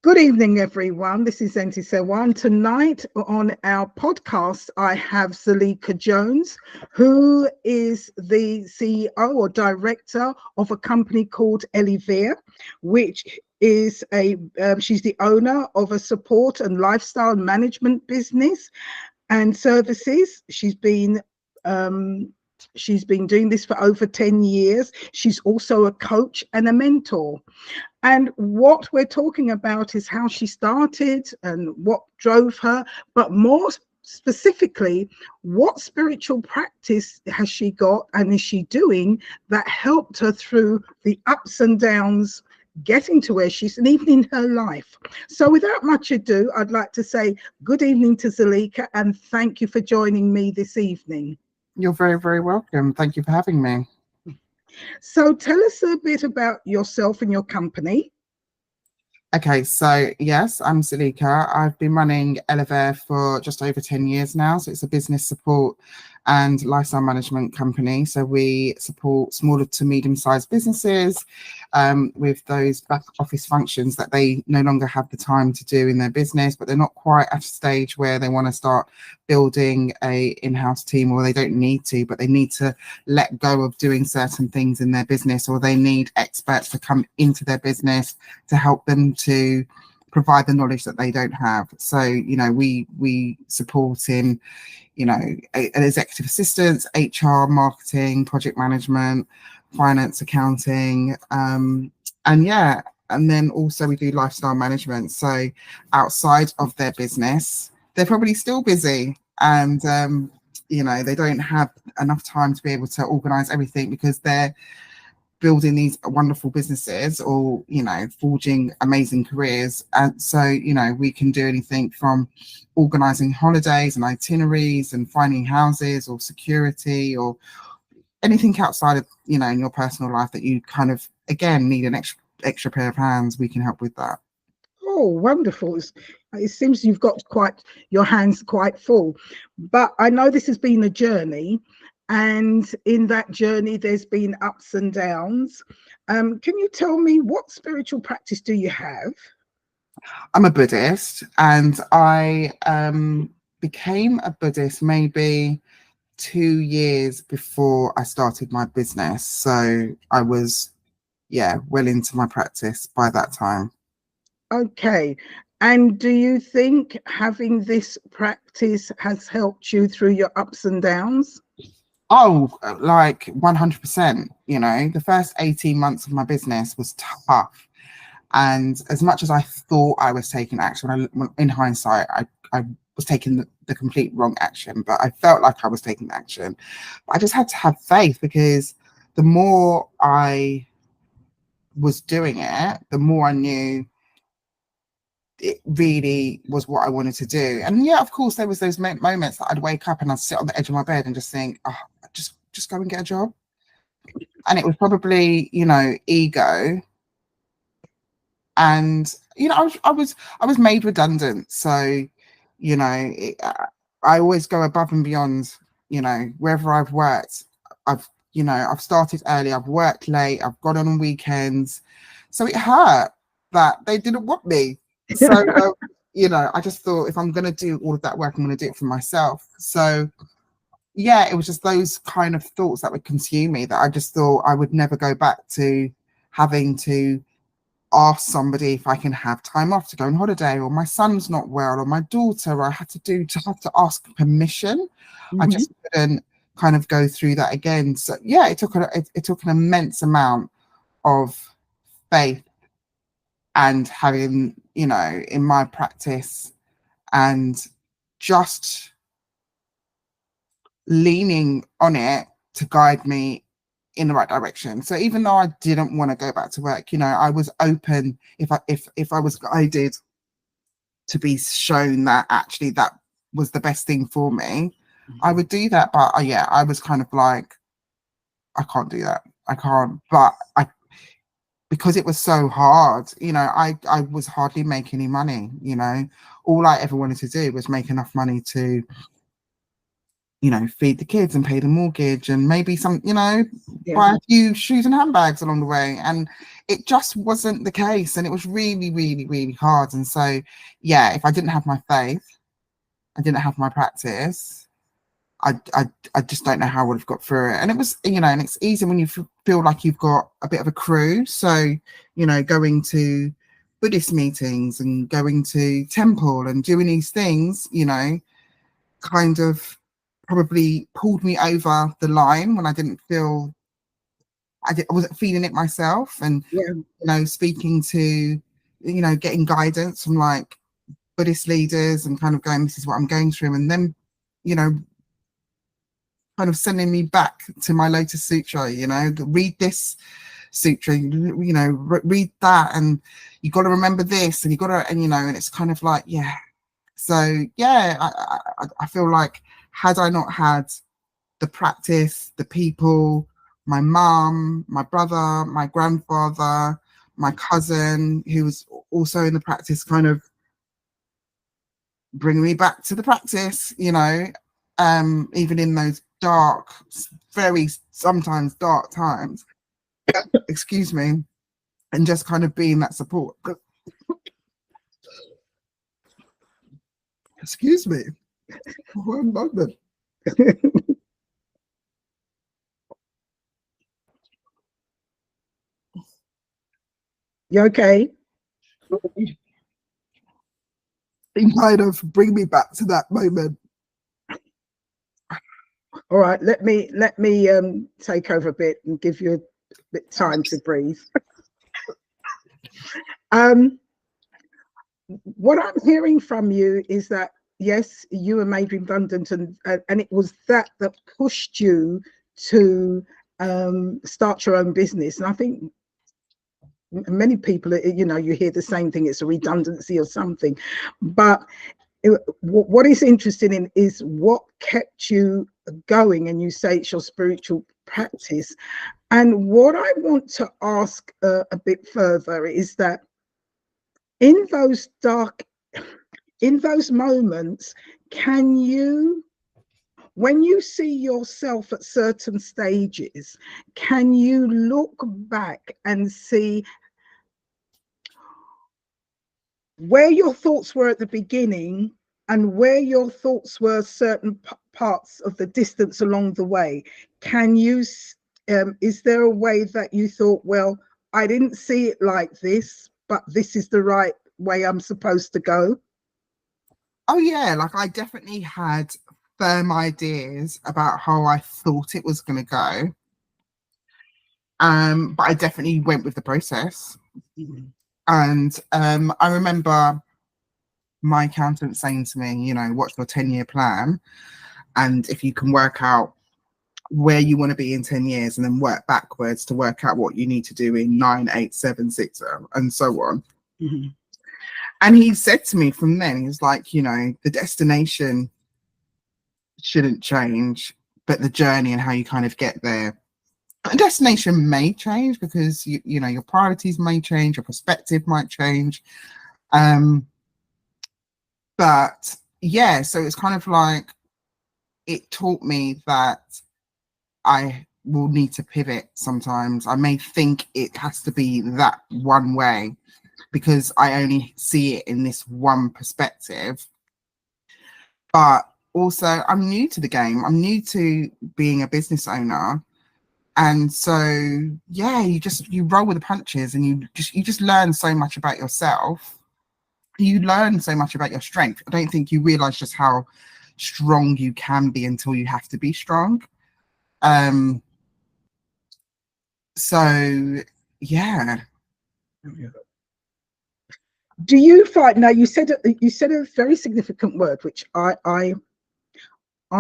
Good evening, everyone. This is Zelica Jones. Tonight on our podcast, I have Zelica Jones, who is the CEO or director of a company called Elivia, which is she's the owner of a support and lifestyle management business and services. She's been doing this for over 10 years. She's also a coach and a mentor. And what we're talking about is how she started and what drove her, but more specifically, what spiritual practice has she got and is she doing that helped her through the ups and downs, getting to where she's, and even in her life. So without much ado, I'd like to say good evening to Zelica and thank you for joining me this evening. You're very, very welcome. Thank you for having me. So tell us a bit about yourself and your company. Okay, so yes, I'm Zelica. I've been running Elevare for just over 10 years now. So it's a business support and lifestyle management company. So we support smaller to medium-sized businesses with those back office functions that they no longer have the time to do in their business, but they're not quite at a stage where they want to start building a in-house team, or they don't need to, but they need to let go of doing certain things in their business, or they need experts to come into their business to help them to provide the knowledge that they don't have. So, we support in, an executive assistants, HR, marketing, project management, finance, accounting, and then also we do lifestyle management. So outside of their business, they're probably still busy and, they don't have enough time to be able to organize everything because they're building these wonderful businesses or, forging amazing careers. And so, we can do anything from organizing holidays and itineraries and finding houses or security or anything outside of, in your personal life that you kind of, again, need an extra pair of hands. We can help with that. Oh, wonderful. It seems you've got your hands quite full. But I know this has been a journey. And in that journey, there's been ups and downs. Can you tell me what spiritual practice do you have? I'm a Buddhist, and I became a Buddhist maybe 2 years before I started my business. So I was, well into my practice by that time. Okay. And do you think having this practice has helped you through your ups and downs? Oh, like 100%. The first 18 months of my business was tough. And as much as I thought I was taking action, in hindsight, I was taking the complete wrong action, but I felt like I was taking action. But I just had to have faith, because the more I was doing it, the more I knew it really was what I wanted to do. And of course, there was those moments that I'd wake up and I'd sit on the edge of my bed and just think, oh, just go and get a job. And it was probably, ego. And I was made redundant, so I always go above and beyond. Wherever I've worked, I've started early, I've worked late, I've gone on weekends, so it hurt that they didn't want me. So I just thought, if I'm going to do all of that work, I'm going to do it for myself. So it was just those kind of thoughts that would consume me, that I just thought I would never go back to having to ask somebody if I can have time off to go on holiday, or my son's not well, or my daughter, I have to ask permission. Mm-hmm. I just couldn't kind of go through that again. So it took an immense amount of faith and having, in my practice, and just leaning on it to guide me in the right direction. So even though I didn't want to go back to work, I was open, if I was guided to be shown that actually that was the best thing for me, I would do that. But I was kind of like, I can't do that. I can't. But because it was so hard, I was hardly making any money. All I ever wanted to do was make enough money to you know, feed the kids and pay the mortgage and maybe some, you know, Yeah. buy a few shoes and handbags along the way. And it just wasn't the case. And it was really, really, really hard. And so, yeah, if I didn't have my faith, I didn't have my practice, I just don't know how I would have got through it. And it was, you know, and it's easy when you feel like you've got a bit of a crew. So, you know, going to Buddhist meetings and going to temple and doing these things, you know, kind of probably pulled me over the line when I didn't feel, I wasn't feeling it myself. And, Yeah. you know, speaking to, you know, getting guidance from like Buddhist leaders and kind of going, this is what I'm going through. And then, you know, kind of sending me back to my Lotus Sutra, you know, read this sutra, you know, read that, and you got to remember this, and you got to, and you know, and it's kind of like, yeah. So yeah, I feel like had I not had the practice, the people, my mum, my brother, my grandfather, my cousin, who was also in the practice, kind of bring me back to the practice, you know, even in those dark, very sometimes dark times, excuse me, and just kind of being that support. Excuse me, one moment. You okay? And kind of bring me back to that moment. All right, let me take over a bit and give you a bit time to breathe. What I'm hearing from you is that yes, you were made redundant, and it was that pushed you to start your own business. And I think many people, you know, you hear the same thing, it's a redundancy or something. But what is interesting in is what kept you going, and you say it's your spiritual practice. And what I want to ask a bit further is that in those moments, can you, when you see yourself at certain stages, can you look back and see where your thoughts were at the beginning and where your thoughts were certain parts of the distance along the way? Can you, is there a way that you thought, well, I didn't see it like this, but this is the right way I'm supposed to go? Oh yeah, like I definitely had firm ideas about how I thought it was going to go. But I definitely went with the process. Mm-hmm. And I remember my accountant saying to me, you know, what's your 10-year plan? And if you can work out where you want to be in 10 years and then work backwards to work out what you need to do in 9, 8, 7, 6, and so on. Mm-hmm. And he said to me from then, he was like, you know, the destination shouldn't change, but the journey and how you kind of get there. The destination may change because you know your priorities may change, your perspective might change. But yeah, so it's kind of like it taught me that I will need to pivot sometimes. I may think it has to be that one way because I only see it in this one perspective. But also, I'm new to the game. I'm new to being a business owner. And so, yeah, you roll with the punches and you just learn so much about yourself. You learn so much about your strength. I don't think you realize just how strong you can be until you have to be strong. So yeah. Do you find, now you said a very significant word, which I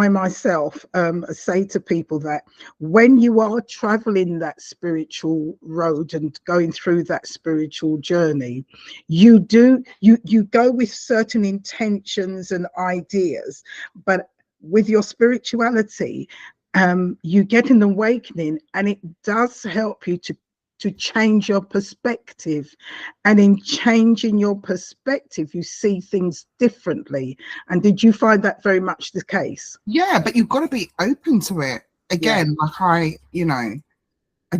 myself say to people, that when you are traveling that spiritual road and going through that spiritual journey, you go with certain intentions and ideas, but with your spirituality, you get an awakening, and it does help you to to change your perspective. And in changing your perspective, you see things differently. And did you find that very much the case? Yeah, but you've got to be open to it. Again, like I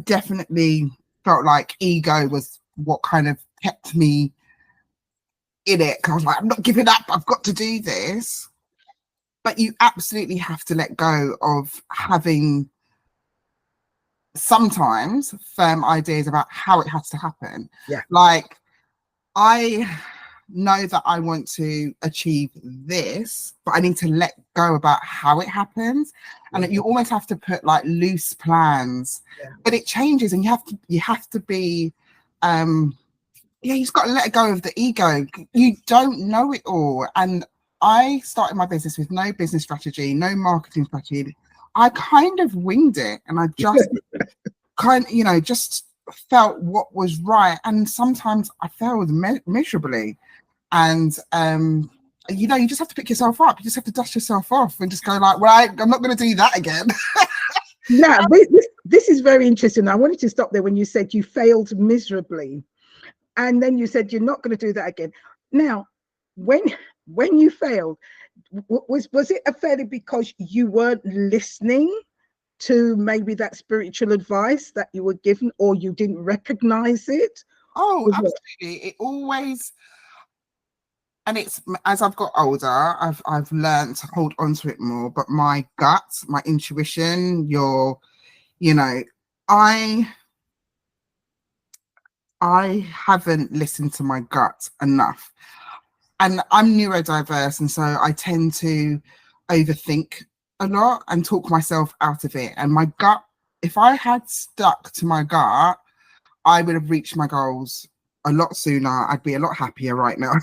definitely felt like ego was what kind of kept me in it. 'Cause I was like, I'm not giving up. I've got to do this. But you absolutely have to let go of having sometimes firm ideas about how it has to happen. Yeah. Like, I know that I want to achieve this, but I need to let go about how it happens. And you almost have to put like loose plans, but it changes, and you have to be you've just got to let go of the ego. You don't know it all. And I started my business with no business strategy, no marketing strategy. I kind of winged it, and I just just felt what was right. And sometimes I failed miserably. And you just have to pick yourself up. You just have to dust yourself off and just go like, right, I'm not going to do that again. Now, this is very interesting. I wanted to stop there when you said you failed miserably, and then you said you're not going to do that again. Now, when you failed, was it a failure because you weren't listening to maybe that spiritual advice that you were given, or you didn't recognize it? Oh, absolutely. It always, and it's as I've got older, I've learned to hold on to it more. But my gut, my intuition, I haven't listened to my gut enough. And I'm neurodiverse, and so I tend to overthink a lot and talk myself out of it. And my gut, if I had stuck to my gut, I would have reached my goals a lot sooner. I'd be a lot happier right now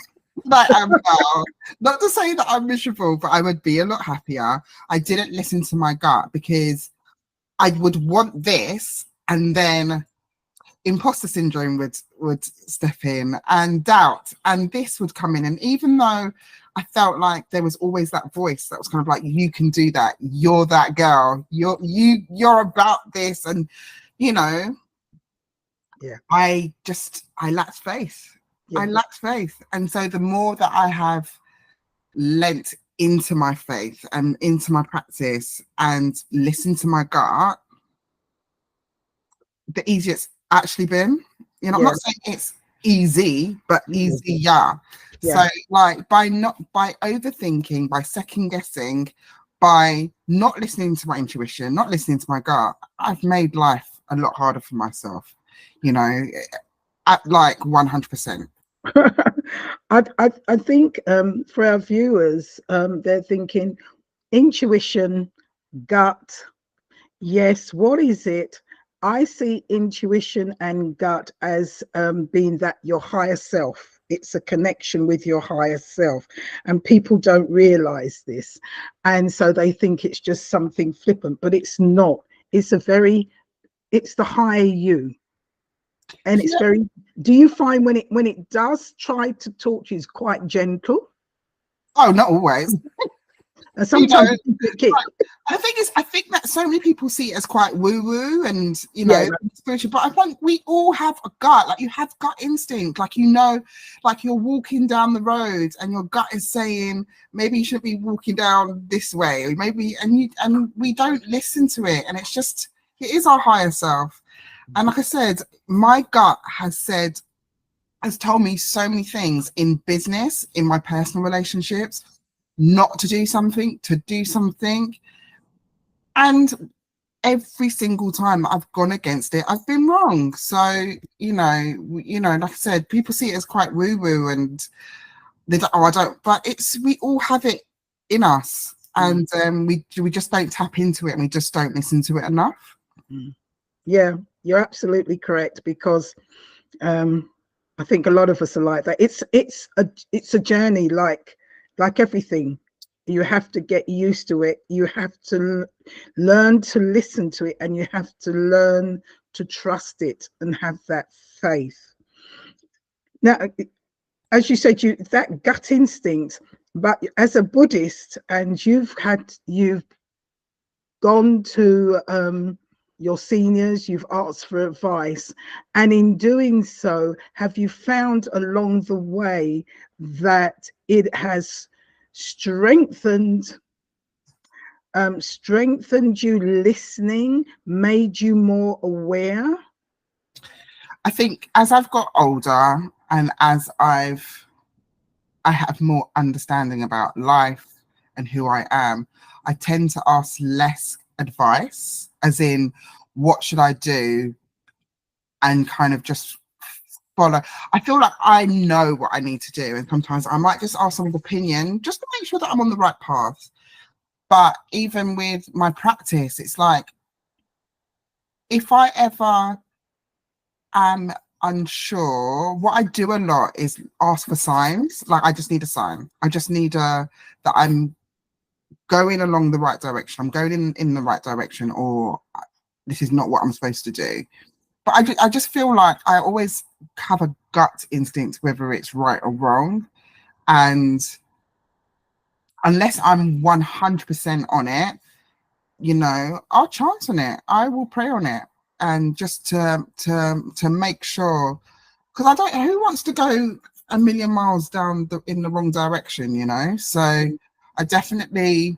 than I am now. Not to say that I'm miserable, but I would be a lot happier. I didn't listen to my gut because I would want this, and then imposter syndrome would step in, and doubt, and this would come in. And even though I felt like there was always that voice that was kind of like, you can do that, you're that girl, you're about this, and I lacked faith. I lacked faith. And so the more that I have lent into my faith and into my practice and listened to my gut, the easier it's actually been. I'm not saying it's easy, but easier. So like by overthinking, by second guessing, by not listening to my intuition, not listening to my gut, I've made life a lot harder for myself, at like 100%. I think for our viewers, they're thinking intuition, gut. Yes, what is it? I see intuition and gut as being that your higher self. It's a connection with your higher self, and people don't realize this, and so they think it's just something flippant, but it's not. It's the higher you. And it's very, do you find when it does try to talk to you, it's quite gentle? Oh, not always. And sometimes I think that so many people see it as quite woo-woo and spiritual, but I think we all have a gut. Like, you have gut instinct, like like you're walking down the road and your gut is saying maybe you should be walking down this way, or maybe, and we don't listen to it, and it is our higher self. And like I said, my gut has told me so many things in business, in my personal relationships, not to do something, to do something. And every single time I've gone against it, I've been wrong. So, like I said, people see it as quite woo-woo, and they don't, I don't, but we all have it in us. And we just don't tap into it, and we just don't listen to it enough. Yeah, you're absolutely correct, because I think a lot of us are like that. It's a journey, like everything. You have to get used to it. You have to learn to listen to it, and you have to learn to trust it and have that faith. Now, as you said, that gut instinct, but as a Buddhist, and you've gone to your seniors, you've asked for advice, and in doing so, have you found along the way that it has strengthened you listening, made you more aware? I think as I've got older and as I have more understanding about life and who I am, I tend to ask less advice, as in, what should I do? And kind of just follow. I feel like I know what I need to do. And sometimes I might just ask someone's opinion just to make sure that I'm on the right path. But even with my practice, it's like, if I ever am unsure, what I do a lot is ask for signs. Like, I just need a sign. I just need that I'm going along the right direction. I'm going in the right direction, or this is not what I'm supposed to do. But I just feel like I always have a gut instinct, whether it's right or wrong. And unless I'm 100% on it, I'll chance on it. I will pray on it. And just to make sure, because who wants to go a million miles down in the wrong direction, So I definitely,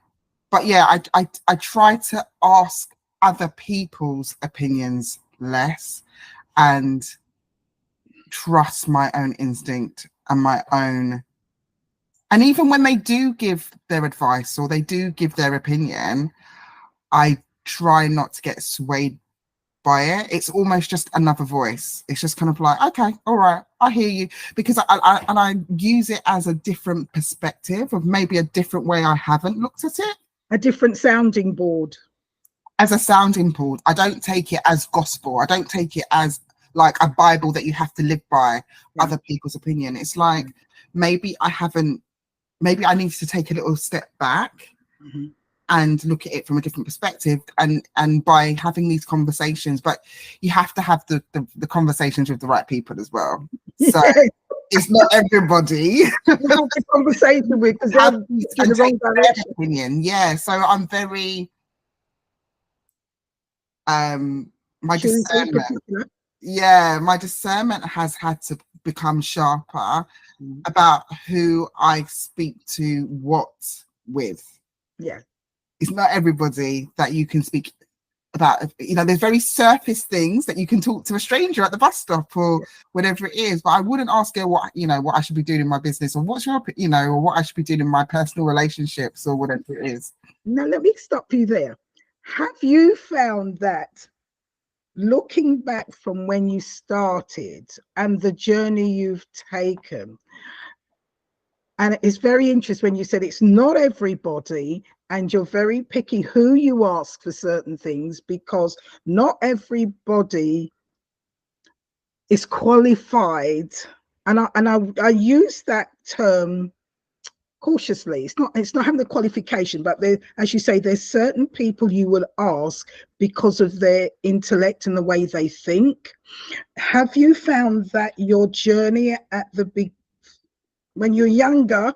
but yeah, I try to ask other people's opinions less and trust my own instinct and my own. And even when they do give their advice or they do give their opinion, I try not to get swayed by it. It's almost just another voice. It's just kind of like, okay, all right, I hear you, because I use it as a different perspective of maybe a different way I haven't looked at it. A different sounding board. As a sounding board. I don't take it as gospel. I don't take it as like a Bible that you have to live by other people's opinion. It's like, maybe I need to take a little step back and look at it from a different perspective, and by having these conversations, but you have to have the conversations with the right people as well. So it's not everybody have the conversation with, because they're in the wrong direction. Opinion. Yeah. So I'm very my discernment has had to become sharper about who I speak to what with. Yeah. It's not everybody that you can speak about. There's very surface things that you can talk to a stranger at the bus stop or whatever it is, but I wouldn't ask her what I should be doing in my business, or what's your, or what I should be doing in my personal relationships or whatever it is. Now, let me stop you there. Have you found that, looking back from when you started and the journey you've taken, and it's very interesting when you said it's not everybody, and you're very picky who you ask for certain things, because not everybody is qualified. And I use that term cautiously. It's not having the qualification, but there, as you say, there's certain people you will ask because of their intellect and the way they think. Have you found that your journey at the big, when you're younger,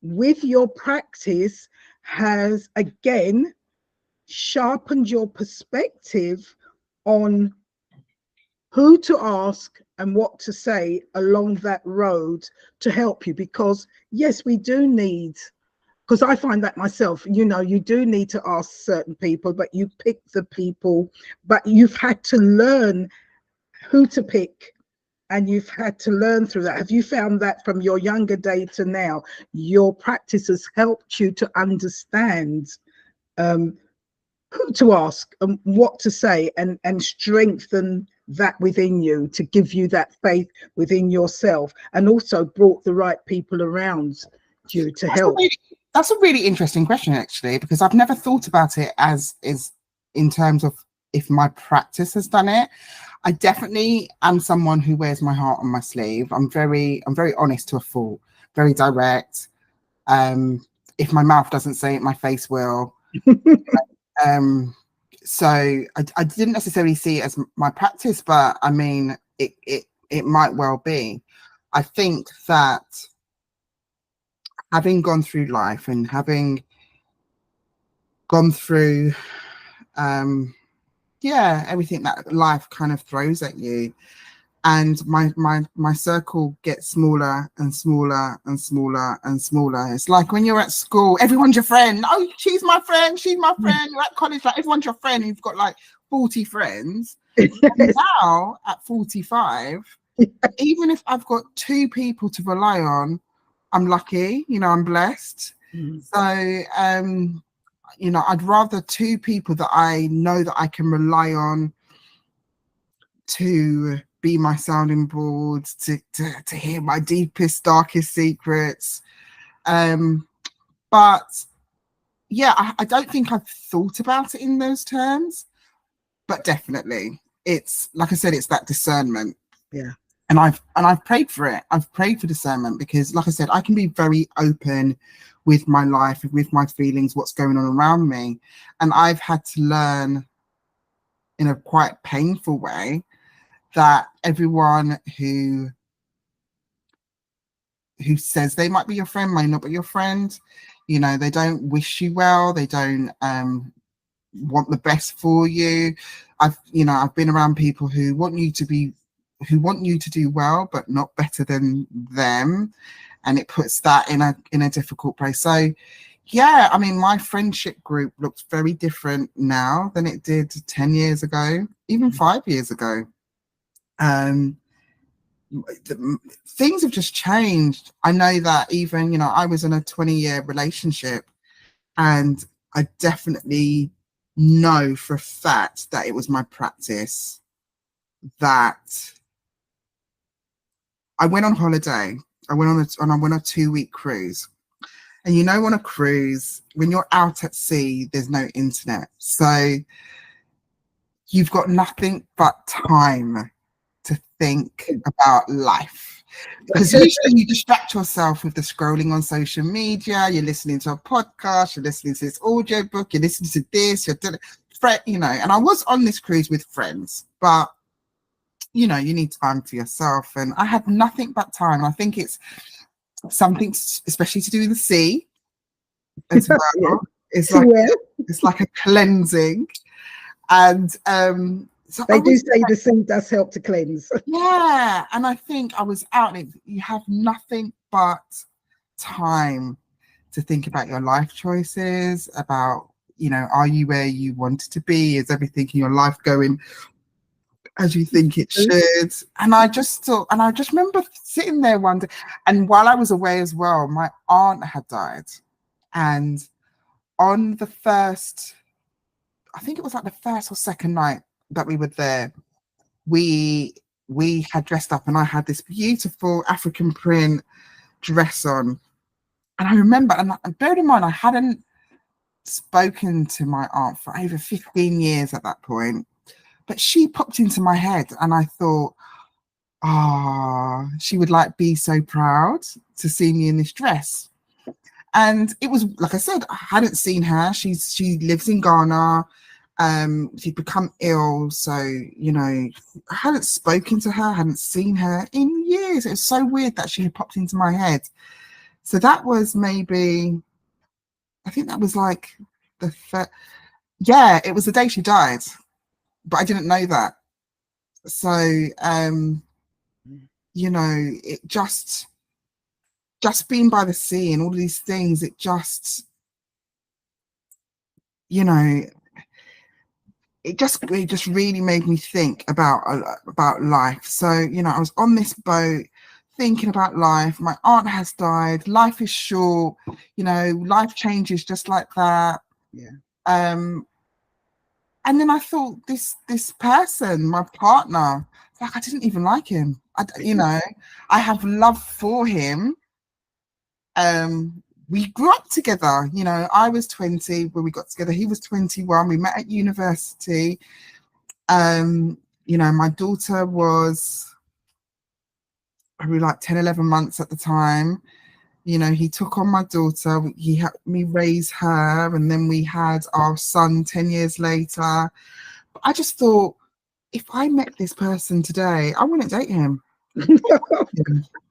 with your practice, has again sharpened your perspective on who to ask and what to say along that road to help you? Because yes, we do need, because I find that myself, you do need to ask certain people, but you pick the people, but you've had to learn who to pick, and you've had to learn through that. Have you found that from your younger day to now, your practice has helped you to understand who to ask and what to say, and strengthen that within you, to give you that faith within yourself, and also brought the right people around you to help? That's a really interesting question, actually, because I've never thought about it as is in terms of if my practice has done it. I definitely am someone who wears my heart on my sleeve. I'm very honest to a fault, very direct. If my mouth doesn't say it, my face will. So I didn't necessarily see it as my practice, but I mean, it might well be. I think that having gone through life and having gone through yeah, everything that life kind of throws at you. And my circle gets smaller and smaller and smaller and smaller. It's like when you're at school, everyone's your friend. Oh, she's my friend, she's my friend. You're at college, like everyone's your friend. You've got like 40 friends. Yes. Now at 45, even if I've got 2 people to rely on, I'm lucky, you know, I'm blessed. So you know, I'd rather 2 people that I know that I can rely on to be my sounding board, to hear my deepest, darkest secrets. But yeah, I don't think I've thought about it in those terms, but definitely it's like I said, it's that discernment. Yeah. And I've prayed for it. I've prayed for discernment because, like I said, I can be very open with my life, with my feelings, what's going on around me. And I've had to learn in a quite painful way that everyone who says they might be your friend might not be your friend. You know, they don't wish you well. They don't want the best for you. I've been around people who want you to do well, but not better than them. And it puts that in a difficult place. So yeah, I mean, my friendship group looks very different now than it did 10 years ago, even 5 years ago. Things have just changed. I know that even, you know, I was in a 20-year relationship, and I definitely know for a fact that it was my practice that I went on holiday. I went on a 2-week cruise. And you know, on a cruise, when you're out at sea, there's no internet. So you've got nothing but time to think about life. Because usually you distract yourself with the scrolling on social media, you're listening to a podcast, you're listening to this audio book, you're listening to this, you know, and I was on this cruise with friends, but you know, you need time for yourself. And I had nothing but time. I think it's something especially to do with the sea as well. Yeah. It's like a cleansing. And so They do say the sea does help to cleanse. Yeah, and I think I was out and you have nothing but time to think about your life choices, about, you know, are you where you wanted to be? Is everything in your life going as you think it should? And I just remember sitting there one day, and while I was away as well, my aunt had died. And on the first, I think it was like the first or second night that we were there, we had dressed up, and I had this beautiful African print dress on. And I remember, and bear in mind, I hadn't spoken to my aunt for over 15 years at that point, but she popped into my head, and I thought, she would like be so proud to see me in this dress. And it was, like I said, I hadn't seen her. She lives in Ghana. She'd become ill, so you know, I hadn't spoken to her, hadn't seen her in years. It was so weird that she had popped into my head. So that was maybe, I think that was like yeah, it was the day she died, but I didn't know that. So you know, it just being by the sea and all these things, it just, you know, it just really made me think about life. So, you know, I was on this boat thinking about life. My aunt has died. Life is short. You know, life changes just like that. Yeah. And then I thought, this person, my partner, like I didn't even like him. You know, I have love for him. We grew up together. You know, I was 20 when we got together. He was 21. We met at university. You know, my daughter was probably like 10, 11 months at the time. You know, he took on my daughter. He helped me raise her. And then we had our son 10 years later. But I just thought, if I met this person today, I wouldn't date him.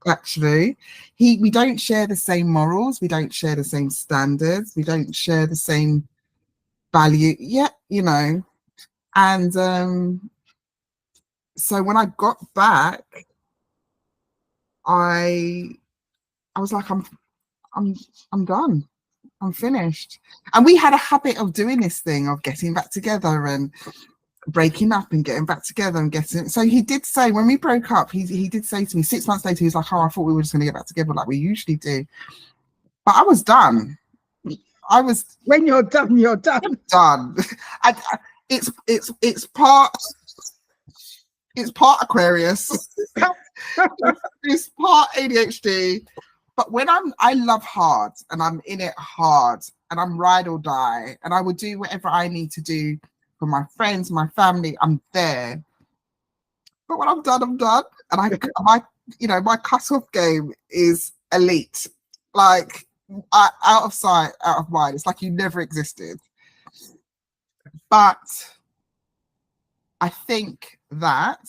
Actually, we don't share the same morals, we don't share the same standards, we don't share the same value. Yeah, you know, And so when I got back, I was like, I'm done. I'm finished. And we had a habit of doing this thing of getting back together and breaking up and getting back together and getting. So he did say when we broke up, he did say to me 6 months later, he was like, "Oh, I thought we were just going to get back together like we usually do." But I was done. I was. When you're done, you're done. Done. It's part Aquarius. It's part ADHD. But when I love hard and I'm in it hard and I'm ride or die and I will do whatever I need to do for my friends, my family, I'm there. But when I'm done, I'm done. And my cut-off game is elite. Like out of sight, out of mind. It's like you never existed. But I think that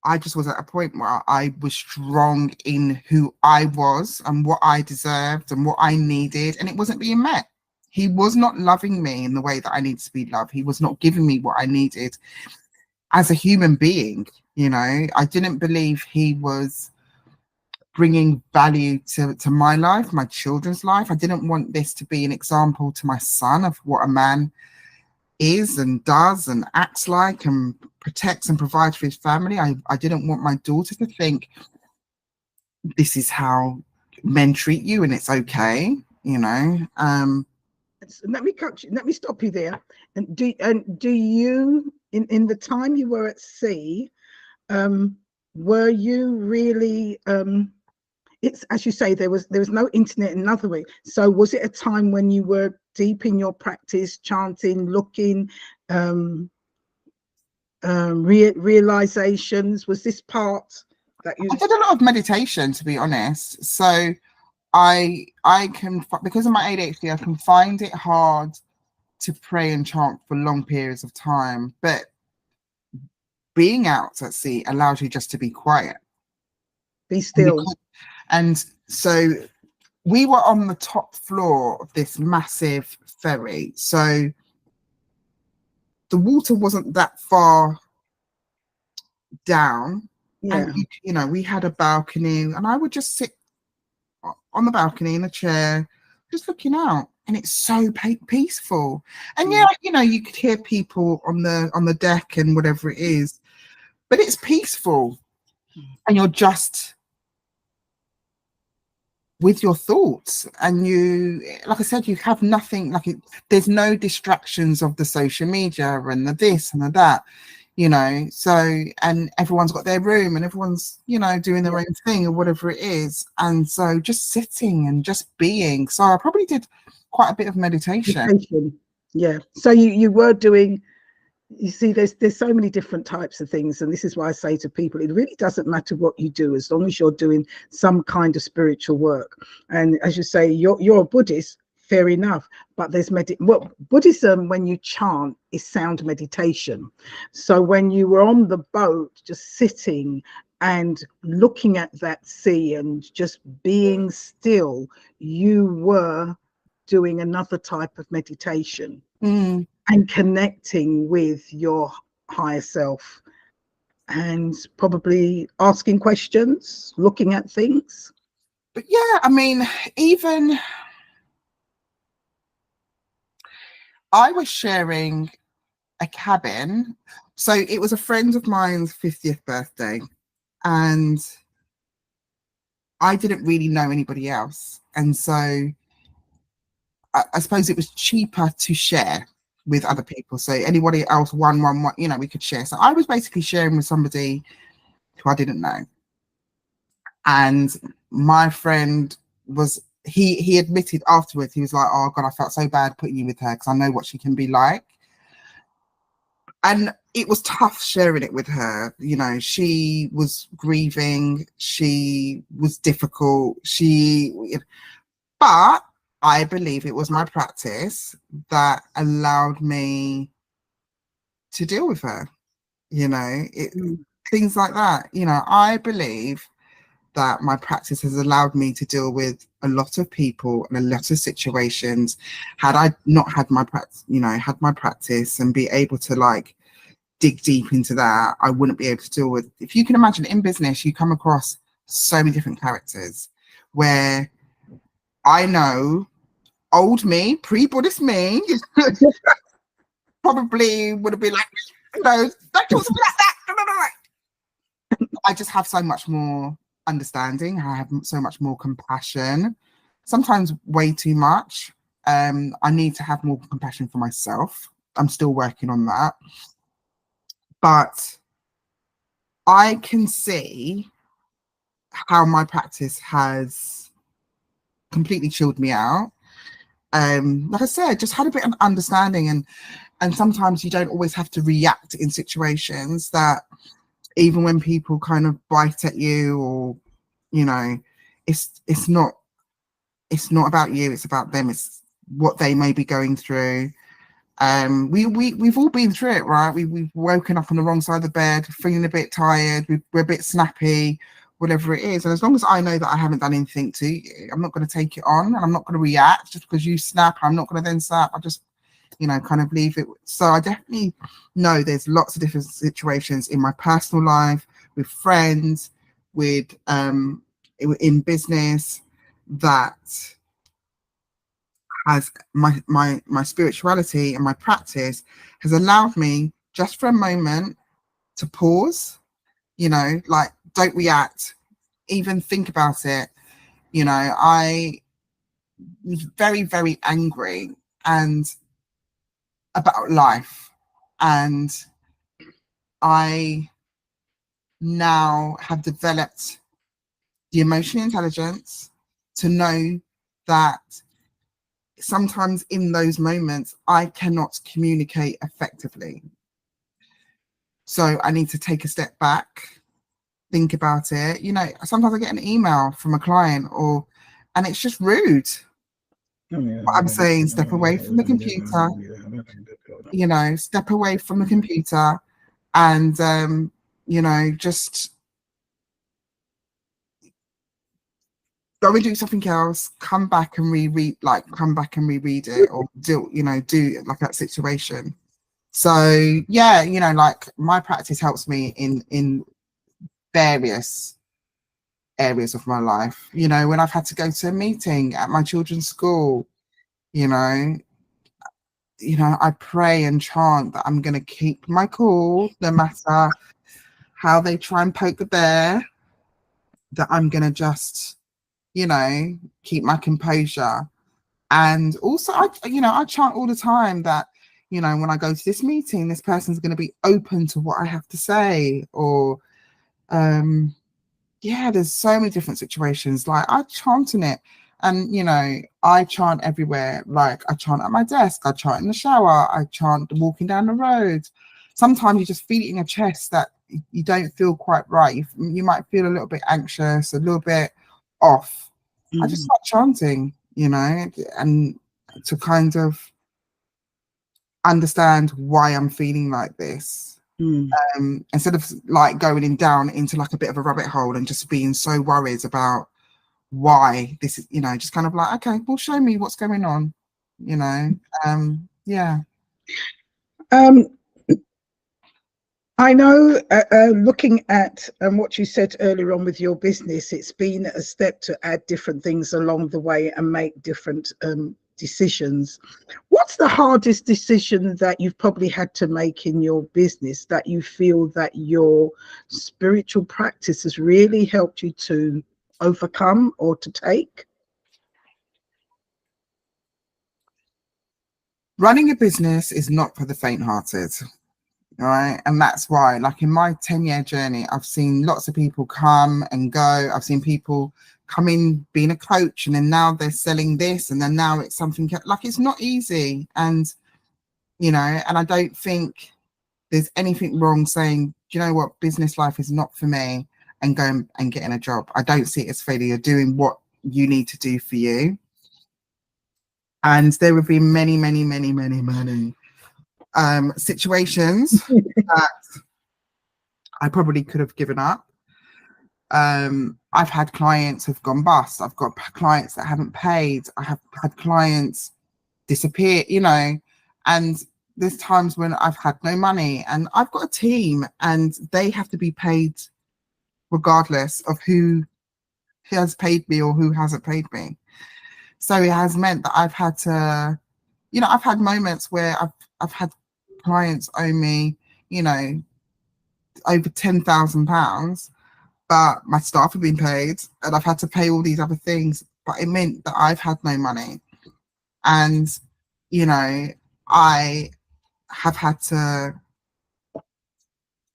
I just was at a point where I was strong in who I was and what I deserved and what I needed, and it wasn't being met. He was not loving me in the way that I needed to be loved. He was not giving me what I needed as a human being. You know, I didn't believe he was bringing value to my life, my children's life. I didn't want this to be an example to my son of what a man is and does and acts like and protects and provides for his family. I didn't want my daughter to think this is how men treat you and it's okay, you know. Let me stop you there. And do you in the time you were at sea, were you really it's as you say, there was no internet, another way. So was it a time when you were deep in your practice, chanting, looking, realizations? Was this part that you? I did a lot of meditation, to be honest. So I can, because of my ADHD, I can find it hard to pray and chant for long periods of time. But being out at sea allows you just to be quiet, Be still. And so we were on the top floor of this massive ferry. So the water wasn't that far down. Yeah. And, you know, we had a balcony and I would just sit on the balcony in a chair, just looking out. And it's so peaceful. And yeah, you know, you could hear people on the deck and whatever it is, but it's peaceful. And you're just with your thoughts, and you, like I said, you have nothing, like there's no distractions of the social media and the this and the that, you know. So, and everyone's got their room and everyone's, you know, doing their own thing or whatever it is. And so just sitting and just being. So I probably did quite a bit of meditation. Yeah. So you were doing, you see, there's so many different types of things, and this is why I say to people, it really doesn't matter what you do as long as you're doing some kind of spiritual work. And as you say, you're a Buddhist, fair enough, but there's Buddhism, when you chant, is sound meditation. So when you were on the boat just sitting and looking at that sea and just being still, you were doing another type of meditation. And connecting with your higher self and probably asking questions, looking at things. But yeah, I mean, even I was sharing a cabin. So it was a friend of mine's 50th birthday, and I didn't really know anybody else. And so I suppose it was cheaper to share with other people. So anybody else, one, you know, we could share. So I was basically sharing with somebody who I didn't know. And my friend was, he admitted afterwards, he was like, "Oh God, I felt so bad putting you with her because I know what she can be like." And it was tough sharing it with her. You know, she was grieving. She was difficult. But I believe it was my practice that allowed me to deal with her, you know, things like that. You know, I believe that my practice has allowed me to deal with a lot of people and a lot of situations. Had I not had my practice, had my practice and be able to like dig deep into that, I wouldn't be able to deal with. If you can imagine, in business, you come across so many different characters where I know old me, pre-Buddhist me, probably would have been like, don't talk to me like that. I just have so much more understanding. I have so much more compassion, sometimes way too much. I need to have more compassion for myself. I'm still working on that. But I can see how my practice has completely chilled me out. Like I said, just had a bit of understanding, and sometimes you don't always have to react in situations that, even when people kind of bite at you, or it's not about you, it's about them, it's what they may be going through. We've all been through it, right? We've woken up on the wrong side of the bed, feeling a bit tired, we're a bit snappy, whatever it is. And as long as I know that I haven't done anything to you, I'm not going to take it on, and I'm not going to react just because you snap. I'm not going to then snap. I just kind of leave it. So I definitely know there's lots of different situations in my personal life, with friends, with in business, that has my spirituality and my practice has allowed me just for a moment to pause, like, don't react, even think about it. I was very, very angry and about life, and I now have developed the emotional intelligence to know that sometimes in those moments I cannot communicate effectively. So I need to take a step back, think about it. Sometimes I get an email from a client and it's just rude. But I'm saying, step away from the computer, step away from the computer, and just go and do something else, come back and reread it, or do like that situation. So yeah, like, my practice helps me in various areas of my life. When I've had to go to a meeting at my children's school, I pray and chant that I'm going to keep my cool no matter how they try and poke the bear, that I'm going to just, keep my composure. And also, I chant all the time that, when I go to this meeting, this person's going to be open to what I have to say. Or, there's so many different situations. Like, I chant in it. And, I chant everywhere. Like, I chant at my desk, I chant in the shower, I chant walking down the road. Sometimes you just feel it in your chest that you don't feel quite right. You might feel a little bit anxious, a little bit off. I just start chanting, and to kind of understand why I'm feeling like this. Instead of like going down into like a bit of a rabbit hole and just being so worried about why this is, just kind of like, okay, well, show me what's going on, yeah. I know, looking at what you said earlier on with your business, it's been a step to add different things along the way and make different decisions. What's the hardest decision that you've probably had to make in your business that you feel that your spiritual practice has really helped you to overcome or to take? Running a business is not for the faint-hearted. Right. And that's why, like, in my 10-year journey, I've seen lots of people come and go. I've seen people come in being a coach, and then now they're selling this, and then now it's something like, it's not easy. And, and I don't think there's anything wrong saying, do you know what, business life is not for me, and going and getting a job. I don't see it as failure. You're doing what you need to do for you. And there would be many, many, many, many, many situations that I probably could have given up. I've had clients who've gone bust. I've got clients that haven't paid. I have had clients disappear, you know, and there's times when I've had no money, and I've got a team and they have to be paid regardless of who has paid me or who hasn't paid me. So it has meant that I've had to, you know, I've had moments where I've had clients owe me, you know, over £10,000, but my staff have been paid and I've had to pay all these other things. But it meant that I've had no money. And, you know, I have had to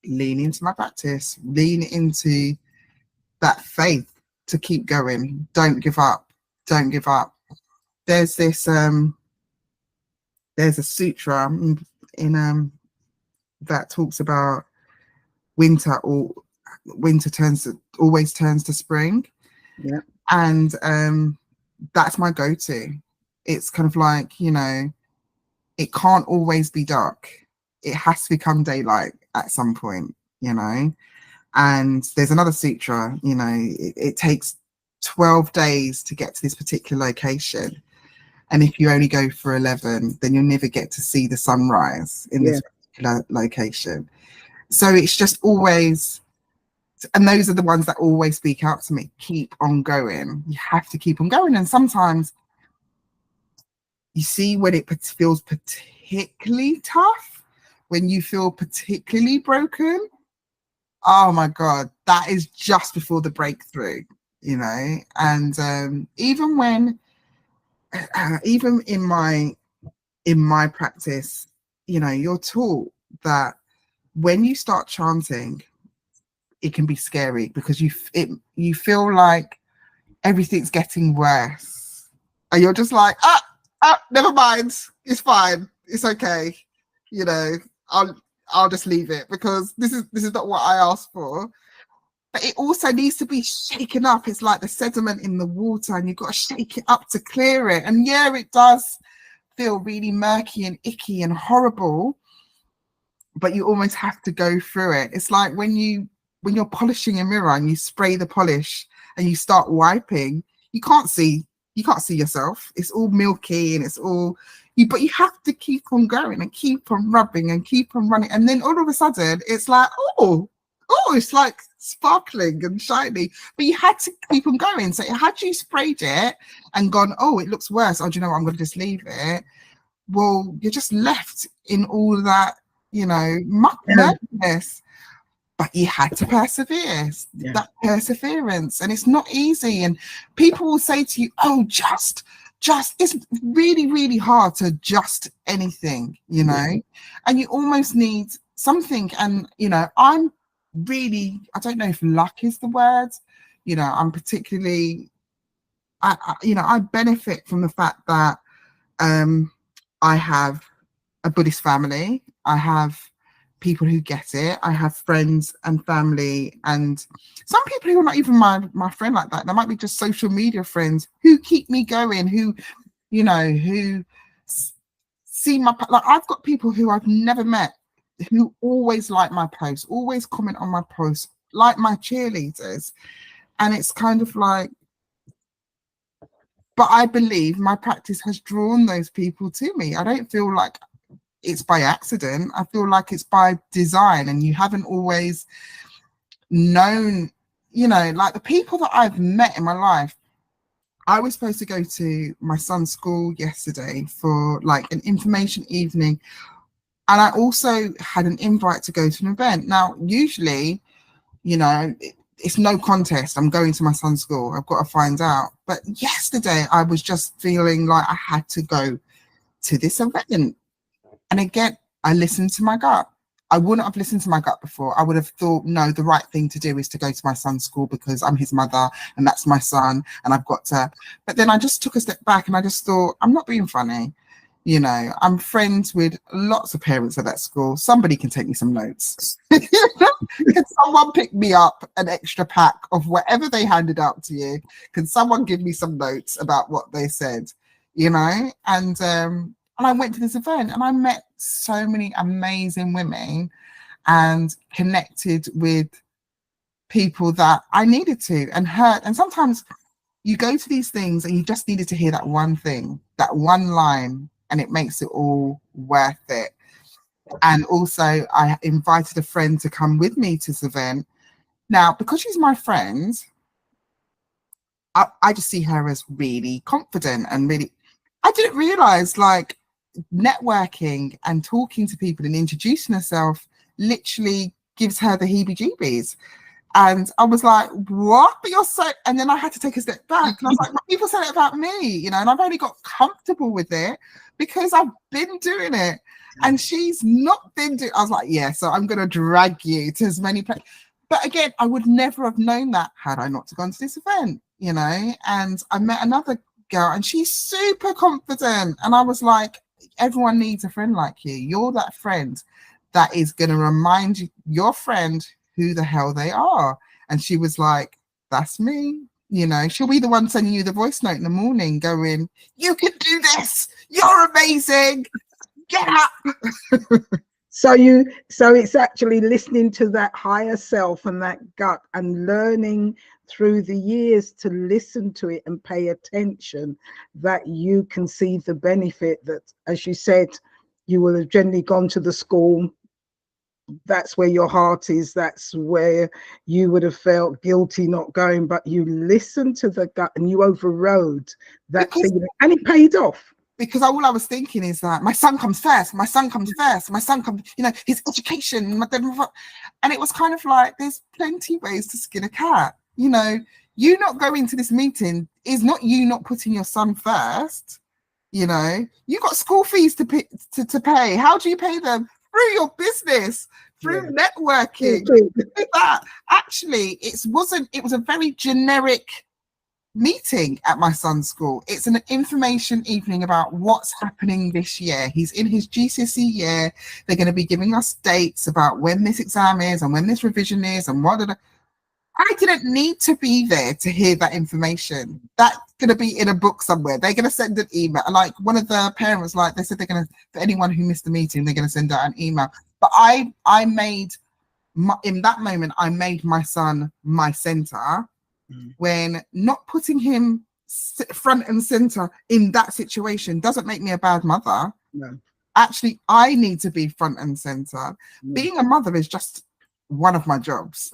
lean into my practice, lean into that faith to keep going. Don't give up. Don't give up. There's this there's a sutra in that talks about winter, or winter always turns to spring. Yeah. And that's my go-to. It's kind of like, you know, it can't always be dark. It has to become daylight at some point, you know. And there's another sutra, you know, it takes 12 days to get to this particular location. And if you only go for 11, then you'll never get to see the sunrise in this particular location. So it's just always, and those are the ones that always speak out to me. Keep on going. You have to keep on going. And sometimes you see when it feels particularly tough, when you feel particularly broken. Oh my God, that is just before the breakthrough, you know. And even when, even in my practice, you know, you're taught that when you start chanting, it can be scary because you feel like everything's getting worse, and you're just like, never mind, it's fine, it's okay, you know, I'll just leave it because this is not what I asked for. But it also needs to be shaken up. It's like the sediment in the water, and you've got to shake it up to clear it. And yeah, it does feel really murky and icky and horrible, but you almost have to go through it. It's like when you're polishing a mirror and you spray the polish and you start wiping, you can't see yourself. It's all milky and it's all you, but you have to keep on going and keep on rubbing and keep on running. And then all of a sudden it's like, oh, it's like sparkling and shiny, but you had to keep on going. So had you sprayed it and gone, oh, it looks worse, oh, do you know what, I'm going to just leave it, well, you're just left in all that, you know, madness. But you had to persevere. That perseverance, and it's not easy. And people will say to you, oh, just it's really, really hard to just anything, you know. And you almost need something. And you know, I'm really, I don't know if luck is the word, you know, I'm particularly, I benefit from the fact that I have a Buddhist family. I have people who get it. I have friends and family, and some people who are not even my friend like that. They might be just social media friends who keep me going, who, you know, who see my, like, I've got people who I've never met who always like my posts, always comment on my posts, like my cheerleaders. And it's kind of like, but I believe my practice has drawn those people to me. I don't feel like it's by accident. I feel like it's by design, and you haven't always known, you know, like the people that I've met in my life. I was supposed to go to my son's school yesterday for like an information evening, and I also had an invite to go to an event. Now, usually, you know, it's no contest. I'm going to my son's school. I've got to find out. But yesterday, I was just feeling like I had to go to this event. And again, I listened to my gut. I wouldn't have listened to my gut before. I would have thought, no, the right thing to do is to go to my son's school because I'm his mother and that's my son and I've got to. But then I just took a step back and I just thought, I'm not being funny. You know, I'm friends with lots of parents at that school. Somebody can take me some notes. Can someone pick me up an extra pack of whatever they handed out to you? Can someone give me some notes about what they said? You know, and I went to this event and I met so many amazing women and connected with people that I needed to and heard. And sometimes you go to these things and you just needed to hear that one thing, that one line, and it makes it all worth it. And also, I invited a friend to come with me to this event. Now, because she's my friend, I just see her as really confident and really, I didn't realize like networking and talking to people and introducing herself literally gives her the heebie-jeebies. And I was like, what? But you're so, and then I had to take a step back. And I was like, people said it about me, you know, and I've only got comfortable with it because I've been doing it. And she's not been doing, I was like, yeah, so I'm going to drag you to as many places. But again, I would never have known that had I not gone to this event, you know. And I met another girl and she's super confident. And I was like, everyone needs a friend like you. You're that friend that is going to remind you, your friend, who the hell they are. And she was like, that's me. You know, she'll be the one sending you the voice note in the morning going, you can do this. You're amazing. Get up. So it's actually listening to that higher self and that gut and learning through the years to listen to it and pay attention that you can see the benefit that, as you said, you will have generally gone to the school. That's where your heart is. That's where you would have felt guilty not going, but you listened to the gut and you overrode that feeling, and it paid off. Because all I was thinking is that my son comes first, my son comes first, my son comes, you know, his education. And it was kind of like, there's plenty ways to skin a cat. You know, you not going to this meeting is not you not putting your son first. You know, you got school fees to pay. How do you pay them? Through your business, through networking. That actually, it was a very generic meeting at my son's school. It's an information evening about what's happening this year. He's in his GCSE year. They're going to be giving us dates about when this exam is and when this revision is and what. I didn't need to be there to hear that information. That's going to be in a book somewhere. They're going to send an email. Like one of the parents, like they said, they're going to, for anyone who missed the meeting, they're going to send out an email. But I made, in that moment, I made my son my center when not putting him front and center in that situation doesn't make me a bad mother. No. Actually, I need to be front and center. Being a mother is just one of my jobs.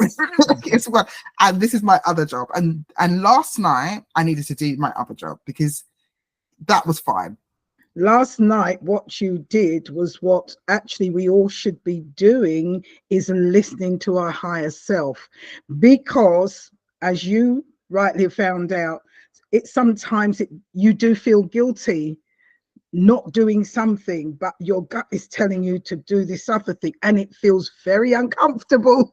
It's one, and this is my other job. And last night I needed to do my other job because that was fine. Last night, what you did was what actually we all should be doing, is listening to our higher self, because as you rightly found out, sometimes you do feel guilty not doing something, but your gut is telling you to do this other thing and it feels very uncomfortable,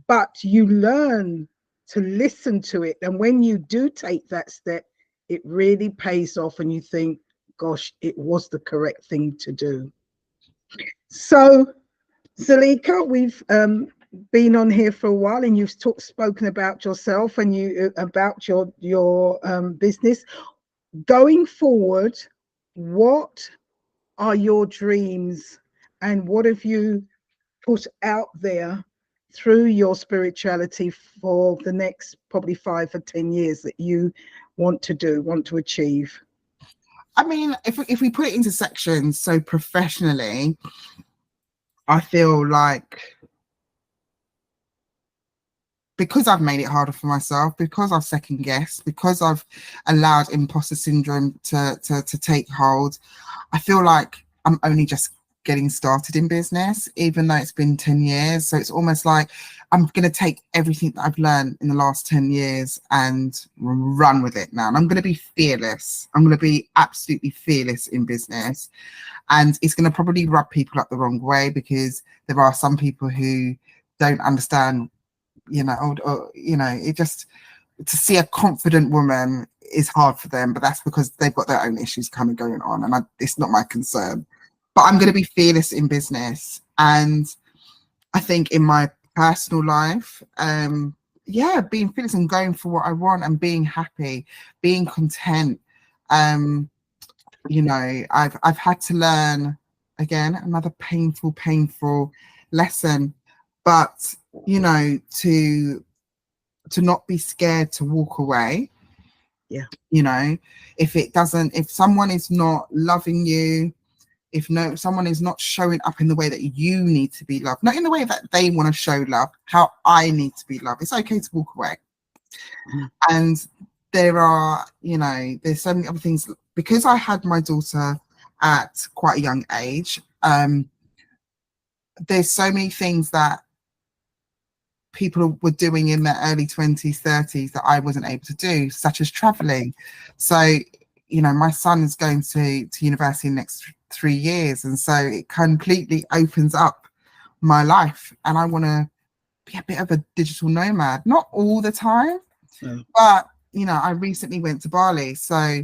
but you learn to listen to it, and when you do take that step, it really pays off and you think, gosh, it was the correct thing to do. So Zelica, we've been on here for a while and you've spoken about yourself and about your business. Going forward, what are your dreams and what have you put out there through your spirituality for the next probably 5 or 10 years that you want to achieve? I mean, if we put it into sections, so professionally, I feel like because I've made it harder for myself, because I've second guessed, because I've allowed imposter syndrome to take hold, I feel like I'm only just getting started in business, even though it's been 10 years. So it's almost like I'm going to take everything that I've learned in the last 10 years and run with it now. And I'm going to be fearless. I'm going to be absolutely fearless in business. And it's going to probably rub people up the wrong way because there are some people who don't understand, you know, or it just, to see a confident woman is hard for them, but that's because they've got their own issues kind of going on, and it's not my concern. But I'm going to be fearless in business, and I think in my personal life, being fearless and going for what I want and being happy, being content. I've had to learn, again, another painful lesson, but you know, to not be scared to walk away. Yeah. You know, if someone is not loving you, if someone is not showing up in the way that you need to be loved, not in the way that they want to show love, how I need to be loved, it's okay to walk away. Mm. And there are, you know, there's so many other things. Because I had my daughter at quite a young age, there's so many things that people were doing in their early 20s, 30s that I wasn't able to do, such as traveling. So, you know, my son is going to university in the next 3 years, and so it completely opens up my life, and I want to be a bit of a digital nomad, not all the time. But, you know, I recently went to Bali, so,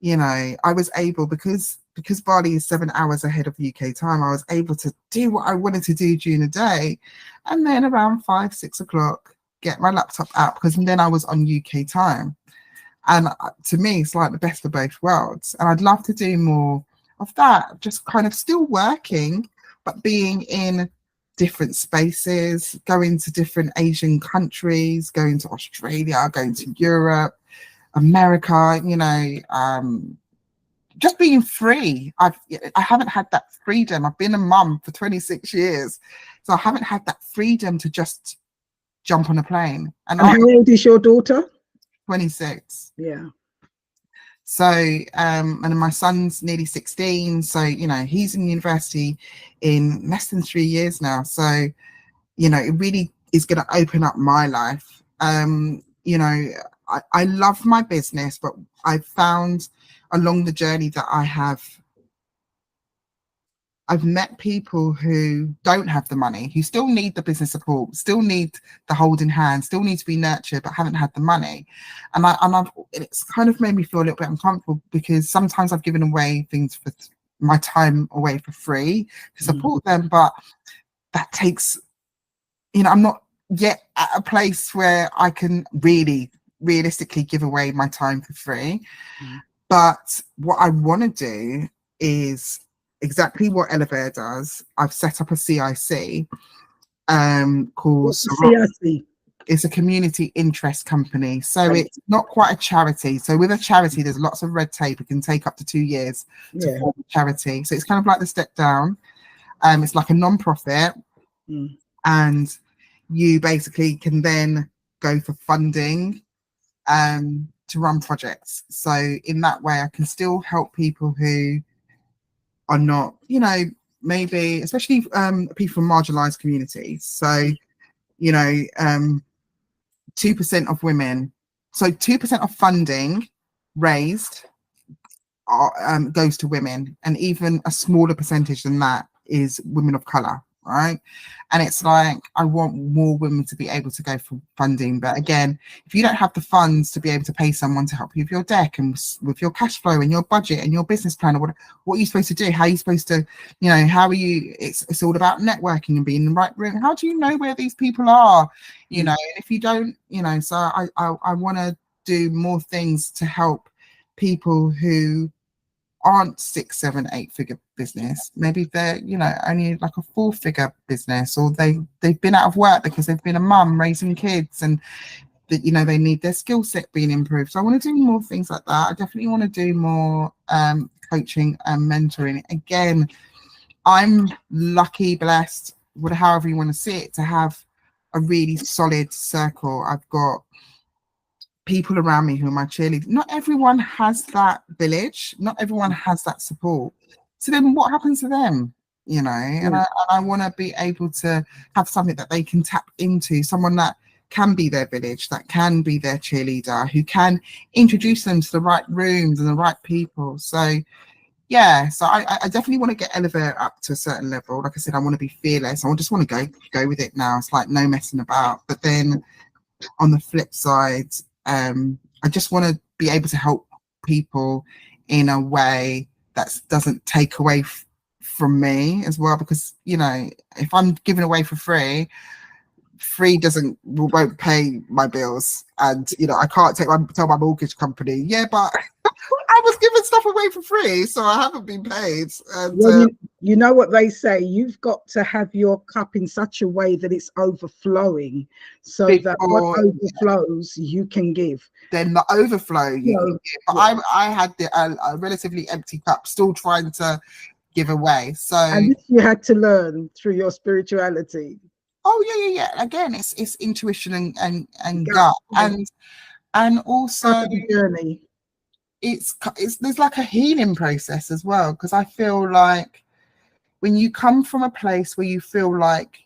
you know, I was able, because Bali is 7 hours ahead of UK time, I was able to do what I wanted to do during the day, and then around 5, 6 o'clock, get my laptop out, because then I was on UK time. And to me, it's like the best of both worlds. And I'd love to do more of that, just kind of still working, but being in different spaces, going to different Asian countries, going to Australia, going to Europe, America, you know, just being free. I haven't had that freedom. I've been a mum for 26 years, so I haven't had that freedom to just jump on a plane. And how old is your daughter? 26. Yeah. So, and my son's nearly 16. So, you know, he's in university in less than 3 years now. So, you know, it really is going to open up my life. You know, I love my business, but I've found along the journey that I've met people who don't have the money, who still need the business support, still need the holding hand, still need to be nurtured, but haven't had the money. And it's kind of made me feel a little bit uncomfortable, because sometimes I've given away things for my time away for free to support them, but that takes, you know, I'm not yet at a place where I can really realistically give away my time for free. But what I want to do is exactly what Elevare does. I've set up a CIC called CIC? It's a community interest company. So it's not quite a charity. So with a charity, there's lots of red tape. It can take up to 2 years to form a charity. So it's kind of like the step down. It's like a non-profit. And you basically can then go for funding to run projects. So in that way, I can still help people who are not, you know, maybe, especially people from marginalized communities. So, you know, 2% of women, so 2% of funding raised goes to women, and even a smaller percentage than that is women of color, right? And it's like, I want more women to be able to go for funding. But again, if you don't have the funds to be able to pay someone to help you with your deck and with your cash flow and your budget and your business plan, or what are you supposed to do? How are you supposed to, you know, how are you, it's all about networking and being in the right room. How do you know where these people are? You know, if you don't, you know, so I want to do more things to help people who aren't 6, 7, 8 figure business. Maybe they're, you know, only like a 4-figure business, or they've been out of work because they've been a mum raising kids, and that, you know, they need their skill set being improved. So I want to do more things like that. I definitely want to do more coaching and mentoring. Again, I'm lucky, blessed, however you want to see it, to have a really solid circle. I've got people around me who are my cheerleaders. Not everyone has that village. Not everyone has that support. So then what happens to them? You know, and I want to be able to have something that they can tap into, someone that can be their village, that can be their cheerleader, who can introduce them to the right rooms and the right people. So yeah, so I definitely want to get Elevare up to a certain level. Like I said, I want to be fearless. I just want to go with it now. It's like no messing about. But then on the flip side, I just want to be able to help people in a way that doesn't take away from me as well, because, you know, if I'm giving away for free won't pay my bills, and, you know, I can't tell my mortgage company, yeah, but I I was giving stuff away for free, so I haven't been paid. And Well, you know what they say, you've got to have your cup in such a way that it's overflowing, so that what before overflows you can give. then the overflow you can So, give. But yeah. I had a relatively empty cup, still trying to give away. So And this you had to learn through your spirituality. oh yeah. Again, it's intuition and Gut, gut, yeah, and part also of the journey. it's there's like a healing process as well, because I feel like when you come from a place where you feel like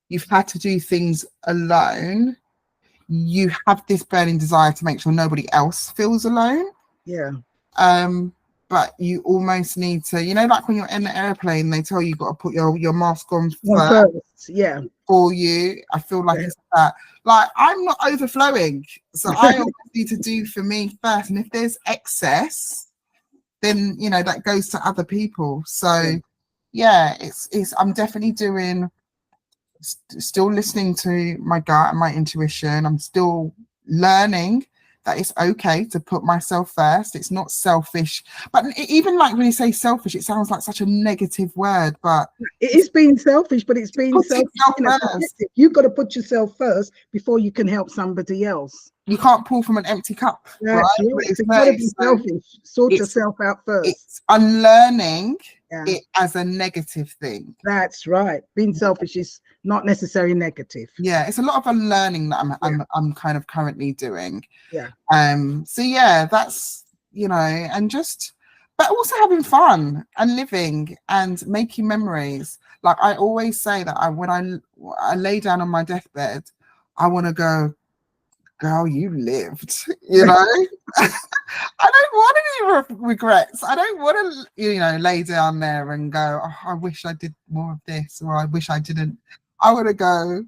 you've had to do things alone, you have this burning desire to make sure nobody else feels alone. Yeah. But you almost need to, like when you're in the airplane, they tell you got to put your mask on One first first, yeah. for you. I feel like Yeah. it's that. Like, I'm not overflowing, so I always need to do for me first. And if there's excess, then that goes to other people. So yeah, it's I'm definitely doing, still listening to my gut and my intuition. I'm still learning that it's okay to put myself first. It's not selfish. But even like when you say selfish, it sounds like such a negative word, but it is being selfish, but it's being put selfish yourself in a first. perspective. You've got to put yourself first before you can help somebody else. You can't pull from an empty cup, right? That's right. You've got to be selfish. Sort yourself out first. It's unlearning Yeah. it as a negative thing. That's right. Being selfish is not necessarily negative. Yeah, it's a lot of unlearning that I'm kind of currently doing. Yeah. So yeah, that's and just, but also having fun and living and making memories. Like I always say that when I lay down on my deathbed, I want to go, girl, you lived, I don't want any regrets. I don't want to, lay down there and go, oh, I wish I did more of this, or I wish I didn't. I want to go,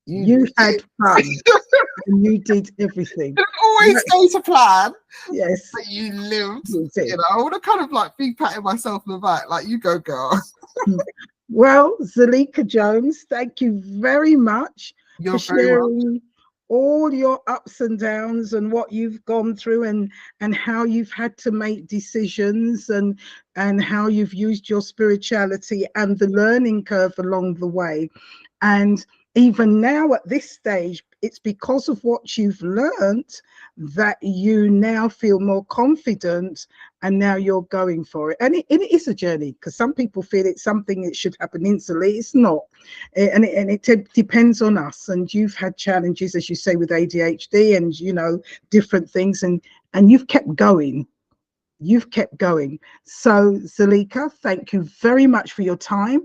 you had fun and you did everything. It always go to plan. Yes. But you lived. You did. I want to kind of like be patting myself on the back, like, you go, girl. Well, Zelica Jones, thank you very much for sharing all your ups and downs and what you've gone through and how you've had to make decisions and how you've used your spirituality and the learning curve along the way. And even now at this stage, it's because of what you've learned that you now feel more confident and now you're going for it. And it is a journey, because some people feel it's something that should happen instantly. It's not. And it depends on us. And you've had challenges, as you say, with ADHD and, different things, and you've kept going. You've kept going. So Zelica, thank you very much for your time.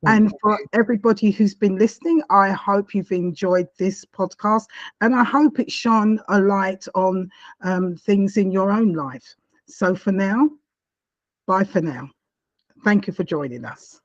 And for everybody who's been listening, I hope you've enjoyed this podcast, and I hope it shone a light on things in your own life. So for now, bye for now. Thank you for joining us.